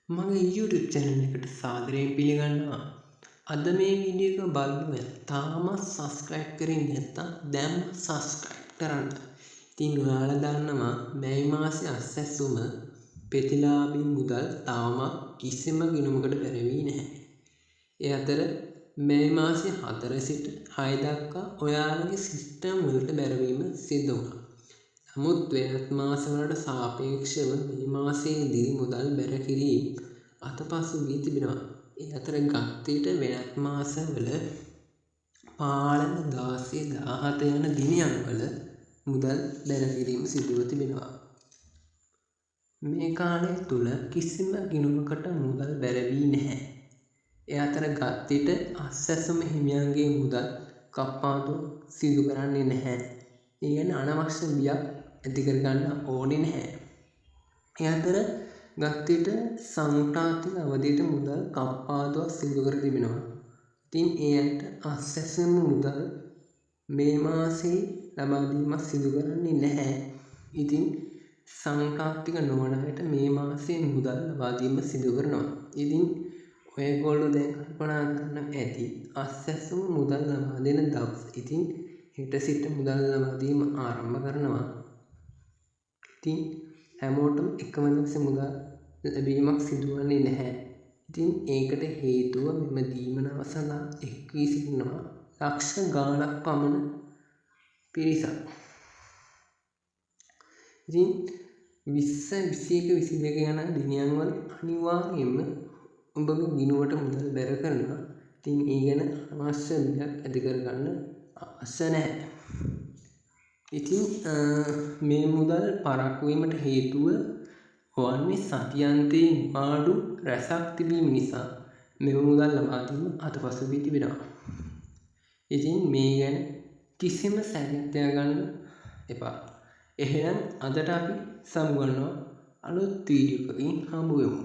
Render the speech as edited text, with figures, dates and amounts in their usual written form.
මගේ YouTube channel එකට සාදරයෙන් පිළිගන්නවා. අද මේ වීඩියෝ එක බලන්න තාම subscribe කරේ නැත්නම් දැන් subscribe කරන්න. ඉතින් ඔයාලා දන්නවා මේ මාසේ අස්සැසුම ප්‍රතිලාභී මුදල් තාම කිසිම ගිණුමකට බැරවී නැහැ. ඒ අතර මේ මාසේ 4 සිට 6 දක්වා ඔයාලගේ සිස්ටම් වලට බැරවීම සිදු වුණා. නමුත් වෙනත් මාසවලට සාපේක්ෂව මේ මාසයේදී මුදල් බැර කිරීම අතපසු වී තිබෙනවා. ඒ අතර ගත්තේට වෙනත් මාසවල පාලන 16 17 යන දිනයන්වල මුදල් බැර කිරීම සිදුව තිබෙනවා. මේ කාලය තුල කිසිම ගිණුමකට මුදල් බැර වී නැහැ. ඒ අතර ගත්තේට අස්සැසුම හිමියන්ගේ මුදල් කප්පාදු සිදු කරන්නේ නැහැ. ඒ කියන්නේ අනවශ්‍ය බියක් ඇති කර ගන්න ඕනේ නැහැ. ඒ අතර ගත්තේට සංඛ්‍යාතික අවධියට මුදල් කප්පාදුවක් සිදු කර තිබෙනවා. ඉතින් එයට අස්සැසුම මුදල් මේ මාසේ ලබා දීමක් සිදු කරන්නේ නැහැ. ඉතින් සංඛ්‍යාතික නොවන අයට මේ මාසේ මුදල් ලබා දීම සිදු කරනවා. ඉතින් ඔයගොල්ලෝ දැන් කල්පනා කරන්න ඇති අස්සැසුම මුදල් ලබා දෙන දවස්. ඉතින් හෙට සිට මුදල් ලබා දීම ආරම්භ කරනවා. ඉතින් හැමෝටම එකම දවසේ මුදල් ලැබීමක් සිදුවන්නේ නැහැ. ඉතින් ඒකට හේතුව මෙම දීමනාව සඳහා එක් වී සිටිනවා ලක්ෂ ගාණක් පමණ පිරිසක්. ඉතින් 20 21 22 යන දිනයන්වල අනිවාර්යයෙන්ම ඔබගේ ගිණුමට මුදල් බැර කරනවා. ඉතින් ඒ ගැන අවශ්‍ය දෙයක් ඇති කරගන්න අවශ්‍ය නැහැ. ඉතින් මේ මුදල් පරක්කු වීමට හේතුව වන්නේ සතියන්තයේ නිවාඩු රැසක් තිබීම නිසා මෙම මුදල් ලබා දීම අතපසු වී තිබෙනවා. ඉතින් මේ ගැන කිසිම සැකයක් තියාගන්න එපා. එහෙනම් අදට අපි සමුගන්නවා අලුත් වීඩියෝ එකකින් හමු වෙමු.